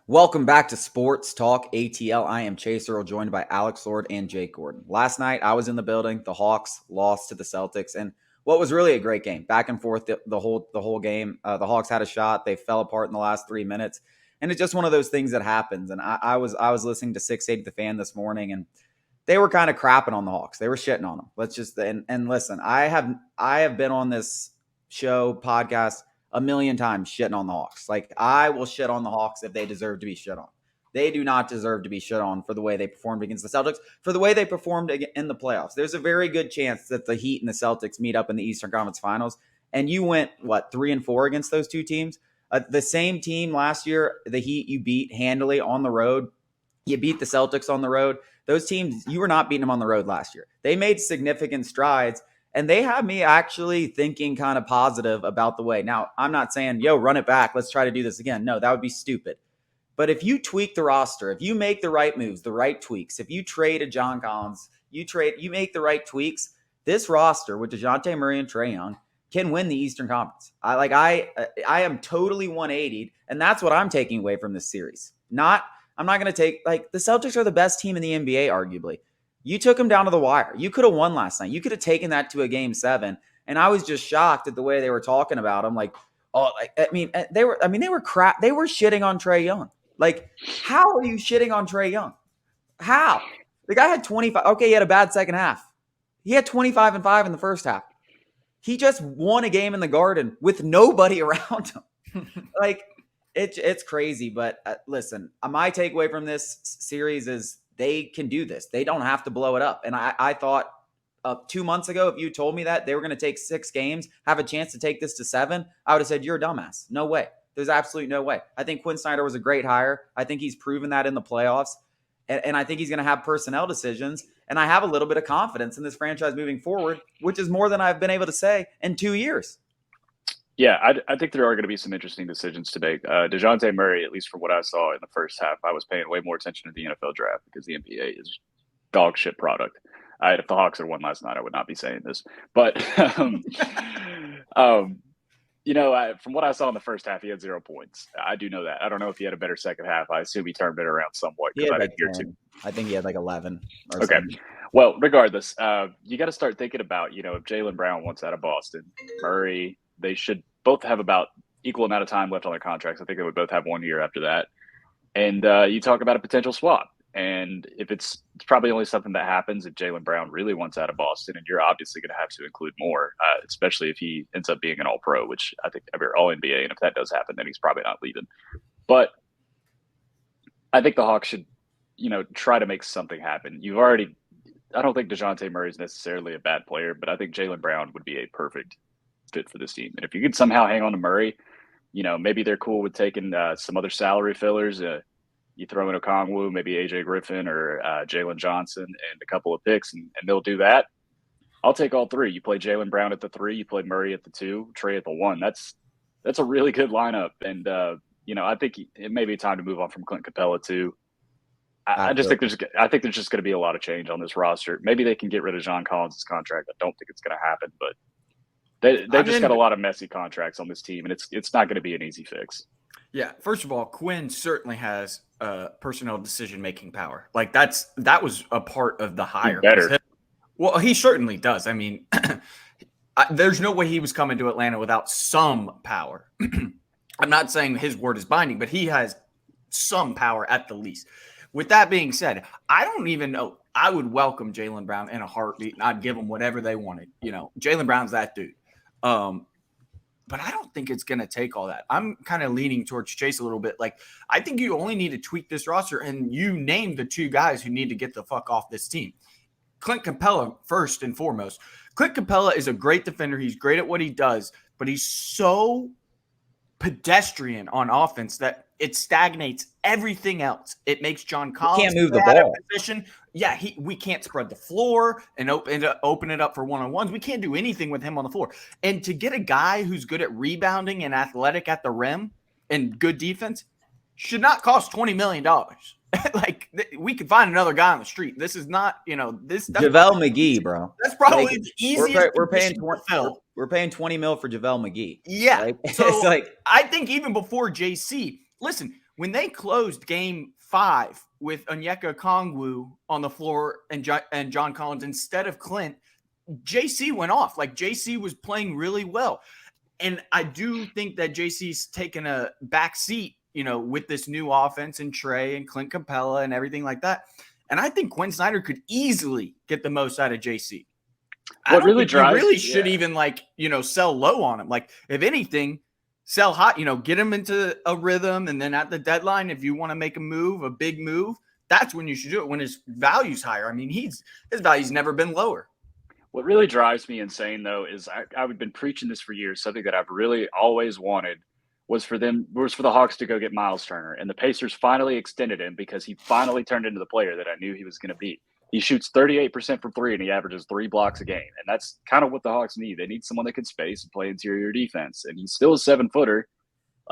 Welcome back to Sports Talk ATL. I am Chase Earl, joined by Alex Lord and Jake Gordon. Last night, I was in the building. The Hawks lost to the Celtics, and what was really a great game, back and forth the whole game. The Hawks had a shot. They fell apart in the last 3 minutes, and it's just one of those things that happens. And I was listening to 680 The Fan this morning, and they were kind of crapping on the Hawks. They were shitting on them. Let's just and listen. I have been on this show podcast a million times shitting on the Hawks. Like, I will shit on the Hawks if they deserve to be shit on. They do not deserve to be shit on for the way they performed against the Celtics, for the way they performed in the playoffs. There's a very good chance that the Heat and the Celtics meet up in the Eastern Conference Finals, and you went, 3-4 against those two teams? The same team last year, the Heat, you beat handily on the road. You beat the Celtics on the road. Those teams, you were not beating them on the road last year. They made significant strides, and they have me actually thinking kind of positive about the way. Now, I'm not saying, run it back. Let's try to do this again. No, that would be stupid. But if you tweak the roster, if you make the right moves, the right tweaks, if you trade a John Collins, you make the right tweaks, this roster with DeJounte Murray and Trae Young can win the Eastern Conference. I am totally 180'd, and that's what I'm taking away from this series. I'm not going to take, the Celtics are the best team in the NBA, arguably. You took them down to the wire. You could have won last night. You could have taken that to a game 7. And I was just shocked at the way they were talking about them. They were crap. They were shitting on Trae Young. Like, how are you shitting on Trae Young? How? The guy had 25. Okay, he had a bad second half. He had 25 and 5 in the first half. He just won a game in the Garden with nobody around him. It's crazy. But listen, my takeaway from this series is they can do this. They don't have to blow it up. And I thought 2 months ago, if you told me that they were going to take 6 games, have a chance to take this to 7, I would have said, you're a dumbass. No way. There's absolutely no way. I think Quin Snyder was a great hire. I think he's proven that in the playoffs. And I think he's going to have personnel decisions. And I have a little bit of confidence in this franchise moving forward, which is more than I've been able to say in 2 years. Yeah, I think there are going to be some interesting decisions to make. DeJounte Murray, at least from what I saw in the first half, I was paying way more attention to the NFL draft because the NBA is dog shit product. If the Hawks had won last night, I would not be saying this. But, from what I saw in the first half, he had 0 points. I do know that. I don't know if he had a better second half. I assume he turned it around somewhat because I didn't hear too. I think he had 11. Okay. Something. Well, regardless, you got to start thinking about, if Jaylen Brown wants out of Boston, Murray, they should both have about equal amount of time left on their contracts. I think they would both have 1 year after that. And you talk about a potential swap. And if it's probably only something that happens if Jaylen Brown really wants out of Boston, and you're obviously going to have to include more, especially if he ends up being an all-pro, which I think all NBA. And if that does happen, then he's probably not leaving. But I think the Hawks should, try to make something happen. I don't think DeJounte Murray is necessarily a bad player, but I think Jaylen Brown would be a perfect fit for this team. And if you could somehow hang on to Murray, maybe they're cool with taking some other salary fillers. You throw in Okongwu, maybe AJ Griffin or Jalen Johnson and a couple of picks, and they'll do that. I'll take all 3. You play Jaylen Brown at the 3, you play Murray at the 2, Trae at the 1. That's a really good lineup. And, I think it may be time to move on from Clint Capella too. I think there's just going to be a lot of change on this roster. Maybe they can get rid of John Collins' contract. I don't think it's going to happen, but they just got a lot of messy contracts on this team, and it's not going to be an easy fix. Yeah, first of all, Quinn certainly has personnel decision-making power. That was a part of the hire. Better. Well, he certainly does. I mean, there's no way he was coming to Atlanta without some power. I'm not saying his word is binding, but he has some power at the least. With that being said, I don't even know. I would welcome Jaylen Brown in a heartbeat, and I'd give them whatever they wanted. Jaylen Brown's that dude. But I don't think it's going to take all that. I'm kind of leaning towards Chase a little bit. I think you only need to tweak this roster, and you named the 2 guys who need to get the fuck off this team. Clint Capella, first and foremost. Clint Capella is a great defender. He's great at what he does, but he's so pedestrian on offense that it stagnates everything else. It makes John Collins can't move the ball. Position. Yeah, we can't spread the floor and open it up for one-on-ones. We can't do anything with him on the floor. And to get a guy who's good at rebounding and athletic at the rim and good defense should not cost $20 million. We could find another guy on the street. This is not, this. JaVale McGee, bro. That's probably the easiest. We're paying $20 million for JaVale McGee. Yeah. Right? So I think even before JC, listen, when they closed game 5 with Onyeka Okongwu on the floor and John Collins instead of Clint, JC went off. Like, JC was playing really well. And I do think that JC's taken a back seat, with this new offense and Trey and Clint Capella and everything like that. And I think Quin Snyder could easily get the most out of JC. What really drives, you really should even sell low on him. Like, if anything, sell hot, get him into a rhythm. And then at the deadline, if you want to make a big move, that's when you should do it, when his value's higher. I mean, his value's never been lower. What really drives me insane, though, is I've been preaching this for years. Something that I've really always wanted was for the Hawks to go get Miles Turner. And the Pacers finally extended him because he finally turned into the player that I knew he was going to be. He shoots 38% from three, and he averages 3 blocks a game. And that's kind of what the Hawks need. They need someone that can space and play interior defense. And he's still a 7-footer.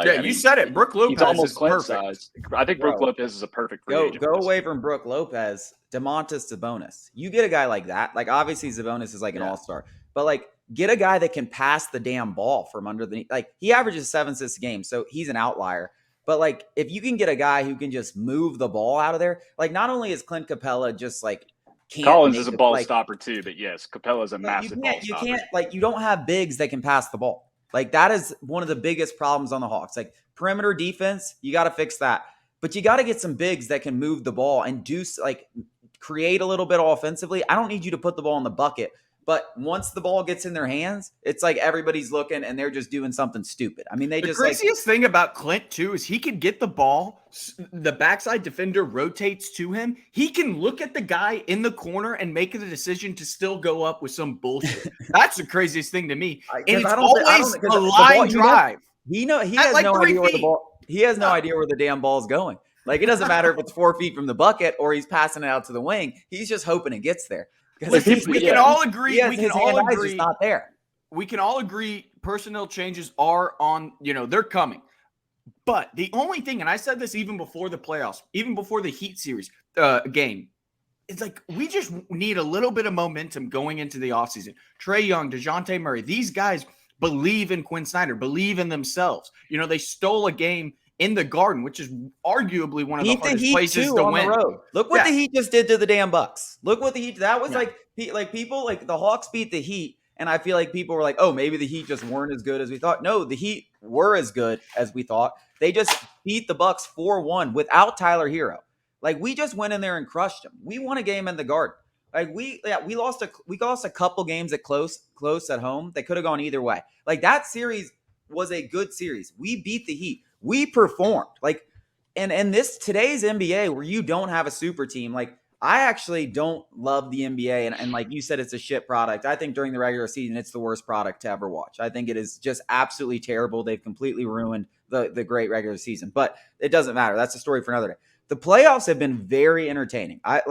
You said it. Brook Lopez he's almost is Clint perfect. Size. I think Brook Lopez is a perfect free agent. Go away from Brook Lopez. Domantas Sabonis. You get a guy like that. Like, obviously, Sabonis is like an all-star. But, like, get a guy that can pass the damn ball from under the – like, he averages 7 assists a game, so he's an outlier. But, like, if you can get a guy who can just move the ball out of there, like, not only is Clint Capella just, like – Collins is a ball stopper too, but yes, Capella's a massive ball stopper. You can't, like, you don't have bigs that can pass the ball. Like, that is one of the biggest problems on the Hawks. Like, perimeter defense, you got to fix that. But you got to get some bigs that can move the ball and do, like, create a little bit offensively. I don't need you to put the ball in the bucket. But once the ball gets in their hands, it's like everybody's looking and they're just doing something stupid. I mean, the craziest thing about Clint, too, is he could get the ball. The backside defender rotates to him. He can look at the guy in the corner and make the decision to still go up with some bullshit. That's the craziest thing to me. And it's always a line drive. He has no idea where the ball. He has no idea where the damn ball's going. Like, it doesn't matter if it's 4 feet from the bucket or he's passing it out to the wing. He's just hoping it gets there. We can all agree. Just not there. We can all agree personnel changes are on, they're coming. But the only thing, and I said this even before the playoffs, even before the Heat series game, it's like we just need a little bit of momentum going into the offseason. Trae Young, DeJounte Murray, these guys believe in Quin Snyder, believe in themselves. They stole a game in the Garden, which is arguably one of the hardest places to win. The road. Look what the Heat just did to the damn Bucks. Look what the Heat. That was like people like the Hawks beat the Heat, and I feel like people were like, "Oh, maybe the Heat just weren't as good as we thought." No, the Heat were as good as we thought. They just beat the Bucks 4-1 without Tyler Hero. Like, we just went in there and crushed them. We won a game in the Garden. Like, we lost a couple games at close at home. They could have gone either way. Like, that series was a good series. We beat the Heat. We performed. Like, and today's NBA, where you don't have a super team, like, I actually don't love the NBA. And like you said, it's a shit product. I think during the regular season, it's the worst product to ever watch. I think it is just absolutely terrible. They've completely ruined the great regular season. But it doesn't matter. That's a story for another day. The playoffs have been very entertaining. I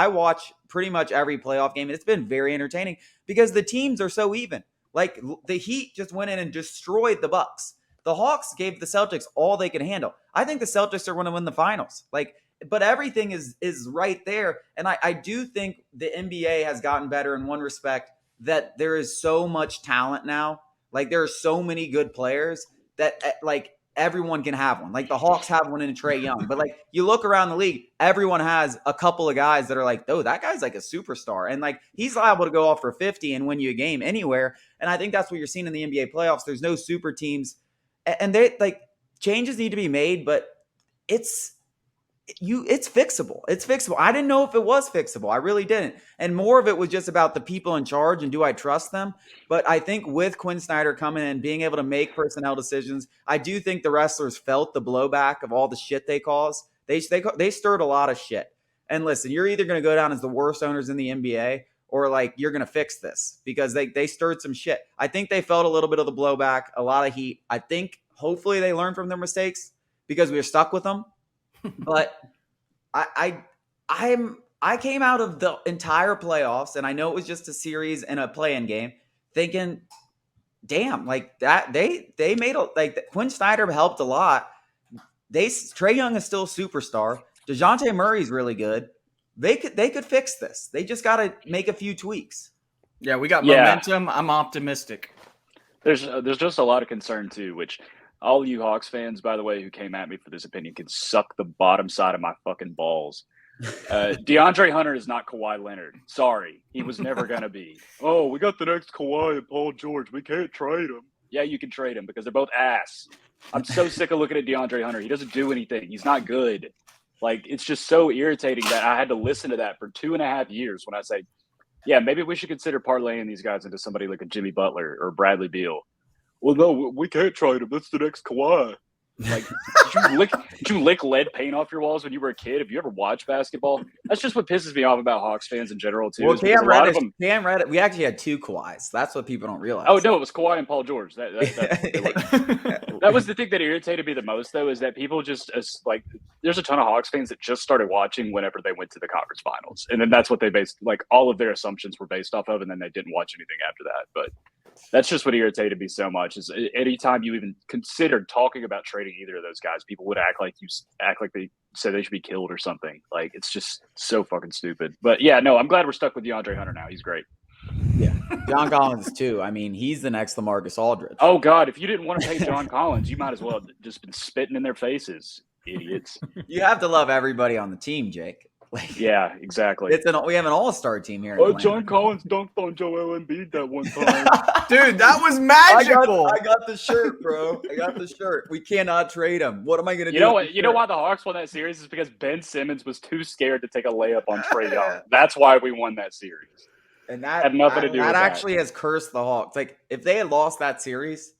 watch pretty much every playoff game, and it's been very entertaining because the teams are so even. Like, the Heat just went in and destroyed the Bucks. The Hawks gave the Celtics all they could handle. I think the Celtics are going to win the finals. But everything is right there. And I do think the NBA has gotten better in one respect, that there is so much talent now. Like, there are so many good players that, like, everyone can have one. Like, the Hawks have one in Trae Young. But, like, you look around the league, everyone has a couple of guys that are like, oh, that guy's like a superstar. And, like, he's liable to go off for 50 and win you a game anywhere. And I think that's what you're seeing in the NBA playoffs. There's no super teams. And changes need to be made, but it's fixable. It's fixable. I didn't know if it was fixable. I really didn't. And more of it was just about the people in charge and do I trust them? But I think with Quin Snyder coming in, being able to make personnel decisions, I do think the wrestlers felt the blowback of all the shit they caused. They stirred a lot of shit. And listen, you're either going to go down as the worst owners in the NBA or, like, you're going to fix this because they stirred some shit. I think they felt a little bit of the blowback, a lot of heat. I think hopefully they learn from their mistakes because we were stuck with them. But I came out of the entire playoffs, and I know it was just a series and a play-in game, thinking, damn, like that they made Quin Snyder helped a lot. Trae Young is still a superstar. DeJounte Murray's really good. They could fix this. They just got to make a few tweaks. Yeah, we got momentum. I'm optimistic. There's just a lot of concern too, which all you Hawks fans, by the way, who came at me for this opinion, can suck the bottom side of my fucking balls. DeAndre Hunter is not Kawhi Leonard. Sorry, he was never gonna be. Oh, we got the next Kawhi and Paul George. We can't trade him. Yeah, you can trade him because they're both ass. I'm so sick of looking at DeAndre Hunter. He doesn't do anything. He's not good. Like, it's just so irritating that I had to listen to that for 2.5 years when I say, yeah, maybe we should consider parlaying these guys into somebody like a Jimmy Butler or Bradley Beal. Well, no, we can't trade him. That's the next Kawhi. Like, did you lick lead paint off your walls when you were a kid? Have you ever watched basketball? That's just what pisses me off about Hawks fans in general, too. Well, Cam Reddish, we actually had 2 Kawhis. That's what people don't realize. Oh, no, it was Kawhi and Paul George. That was the thing that irritated me the most, though, is that people just, like, there's a ton of Hawks fans that just started watching whenever they went to the conference finals. And then that's what they based, like, all of their assumptions were based off of, and then they didn't watch anything after that. But that's just what irritated me so much, is anytime you even considered talking about trading either of those guys, people would act like they said they should be killed or something. Like, it's just so fucking stupid. But yeah, no, I'm glad we're stuck with DeAndre Hunter now. He's great. Yeah. John Collins too. I mean, he's the next LaMarcus Aldridge. Oh God, if you didn't want to pay John Collins, you might as well have just been spitting in their faces, idiots. You have to love everybody on the team, Jake. Like, yeah, exactly. We have an all-star team here. Oh, John Collins dunked on Joel Embiid that one time. Dude, that was magical. I got the shirt, bro. I got the shirt. We cannot trade him. What am I going to do? You know what? You know why the Hawks won that series is because Ben Simmons was too scared to take a layup on Trae Young. That's why we won that series. And that had nothing to do with that. That actually has cursed the Hawks. Like, if they had lost that series,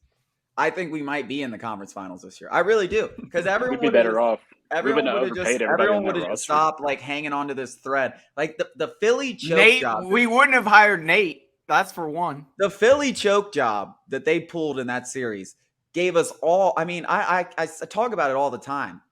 I think we might be in the conference finals this year. I really do, because everyone would be better off. Everyone would have just stopped like hanging on to this thread. Like the Philly choke job. We wouldn't have hired Nate. That's for one. The Philly choke job that they pulled in that series gave us all. I mean, I talk about it all the time,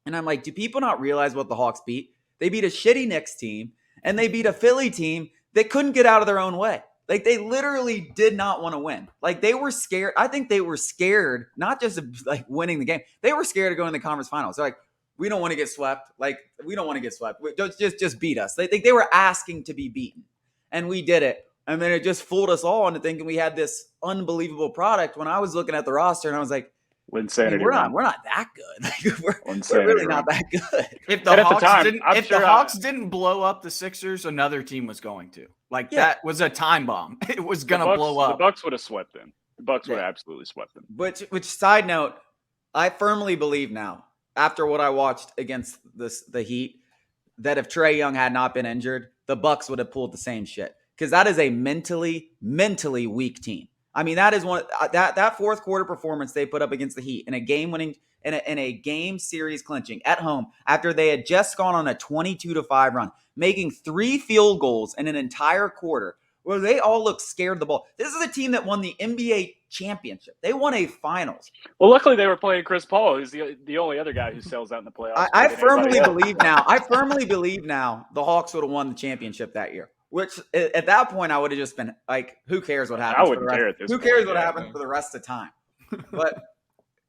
and I'm like, do people not realize what the Hawks beat? They beat a shitty Knicks team, and they beat a Philly team that couldn't get out of their own way. Like, they literally did not want to win. Like, they were scared. I think they were scared, not just of like winning the game. They were scared of going to the conference finals. They're like, we don't want to get swept. Like, we don't want to get swept. Just beat us. They were asking to be beaten, and we did it. And then it just fooled us all into thinking we had this unbelievable product. When I was looking at the roster, and I was like, insanity. We're not that good. Like, we're really not that good. If the Hawks didn't blow up the Sixers, another team was going to. Like, that was a time bomb. It was going to blow up. The Bucks would have swept them. The Bucks would have absolutely swept them. Which side note, I firmly believe now, after what I watched against the Heat, that if Trae Young had not been injured, the Bucks would have pulled the same shit. Because that is a mentally weak team. I mean, that is one that fourth quarter performance they put up against the Heat in a game-winning in a game series clinching at home after they had just gone on a 22-5 run, making 3 field goals in an entire quarter where they all look scared of the ball. This is a team that won the NBA championship. They won a finals. Well, luckily they were playing Chris Paul, who's the only other guy who sells out in the playoffs. I firmly believe now the Hawks would have won the championship that year. Which at that point I would have just been like, who cares what happens? Who cares what happens for the rest of the time? But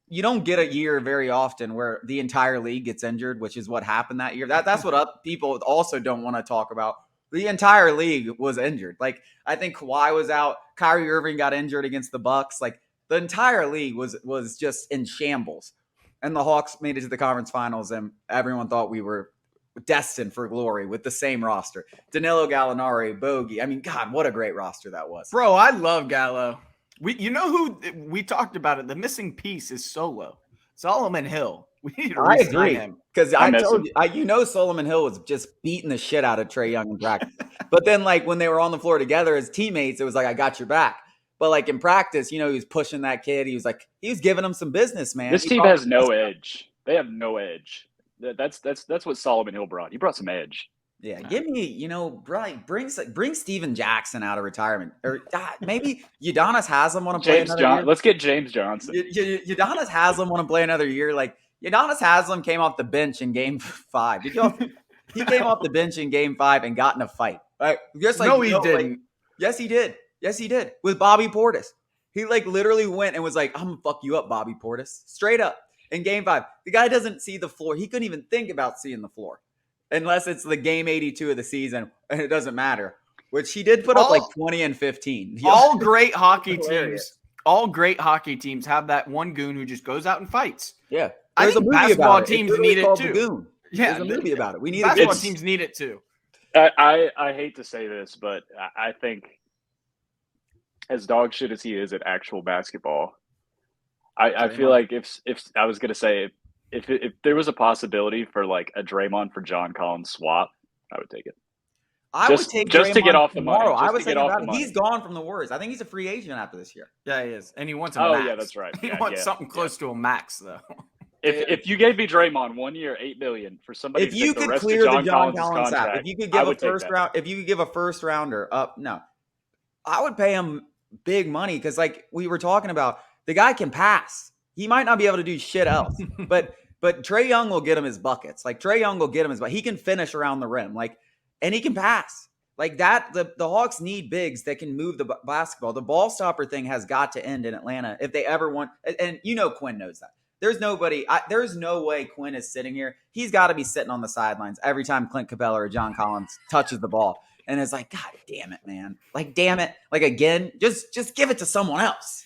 you don't get a year very often where the entire league gets injured, which is what happened that year. That's what people also don't want to talk about. The entire league was injured. Like, I think Kawhi was out. Kyrie Irving got injured against the Bucks. Like, the entire league was just in shambles. And the Hawks made it to the conference finals, and everyone thought we were destined for glory with the same roster. Danilo Gallinari, Bogey. I mean, God, what a great roster that was. Bro, I love Gallo. You know who we talked about it. The missing piece is Solo. Solomon Hill. We need to agree him. Because I told you, Solomon Hill was just beating the shit out of Trae Young in practice. But then, like, when they were on the floor together as teammates, it was like, I got your back. But like in practice, he was pushing that kid. He was giving him some business, man. This team has no edge. They have no edge. That's what Solomon Hill brought. He brought some edge. Yeah, give me, bring Steven Jackson out of retirement, or maybe Udonis Haslam want to play another year. Let's get James Johnson. Udonis Haslam want to play another year. Like, Udonis Haslam came off the bench in Game 5. He came off the bench in Game 5 and got in a fight. Right? Just like, no, he didn't. Yes, he did. Yes, he did with Bobby Portis. He literally went and was like, "I'm gonna fuck you up, Bobby Portis," straight up. In Game 5, the guy doesn't see the floor. He couldn't even think about seeing the floor unless it's the Game 82 of the season, and it doesn't matter. Which he did put up like 20 and 15. All great hockey teams. all great hockey teams have that one goon who just goes out and fights. Yeah. I There's a think movie basketball about it. teams It's literally need it called The too. Goon. Yeah, There's a movie about it. We need basketball a goon. teams need it too. I hate to say this, but I think as dog shit as he is at actual basketball, I feel like if I was gonna say if there was a possibility for like a Draymond for John Collins swap, I would take it. I would take just to get Draymond off the money. tomorrow. I Just was to get thinking off about the it. money. He's gone from the Warriors. I think he's a free agent after this year. Yeah, he is, and he wants a Oh max. yeah, that's right. He Yeah, wants something close to a max, though. If you gave me Draymond 1 year, $8 million for somebody If to you take the could rest clear of the John Collins' Collins cap, contract, if you could I give a would take first that. round, if you could give a first rounder up, no, I would pay him big money because, like we were talking about, the guy can pass. He might not be able to do shit else, but Trae Young will get him his buckets. Like Trae Young will get him his, but he can finish around the rim, like, and he can pass. Like that, the Hawks need bigs that can move the basketball. The ball stopper thing has got to end in Atlanta if they ever want. And you know Quinn knows that. There's nobody. There's no way Quinn is sitting here. He's got to be sitting on the sidelines every time Clint Capella or John Collins touches the ball, and it's like, God damn it, man! Like, damn it! Like again, just give it to someone else.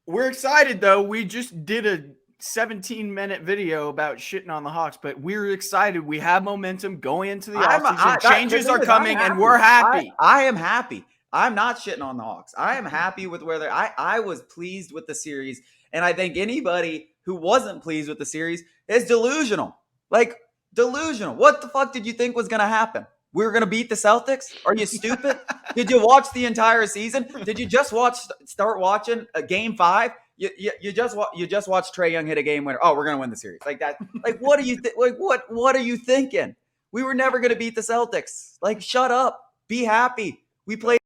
We're excited though. We just did a 17-minute video about shitting on the Hawks, but we're excited. We have momentum going into the offseason. Changes are coming, and we're happy. I am happy. I'm not shitting on the Hawks. I am happy with where they're. I was pleased with the series, and I think anybody who wasn't pleased with the series is delusional. Like delusional. What the fuck did you think was going to happen? We were going to beat the Celtics? Are you stupid? Did you watch the entire season? Did you just start watching a game 5? You just watched Trae Young hit a game winner. Oh, we're gonna win the series like that. Like, what are you what are you thinking? We were never gonna beat the Celtics. Like, shut up. Be happy. We played.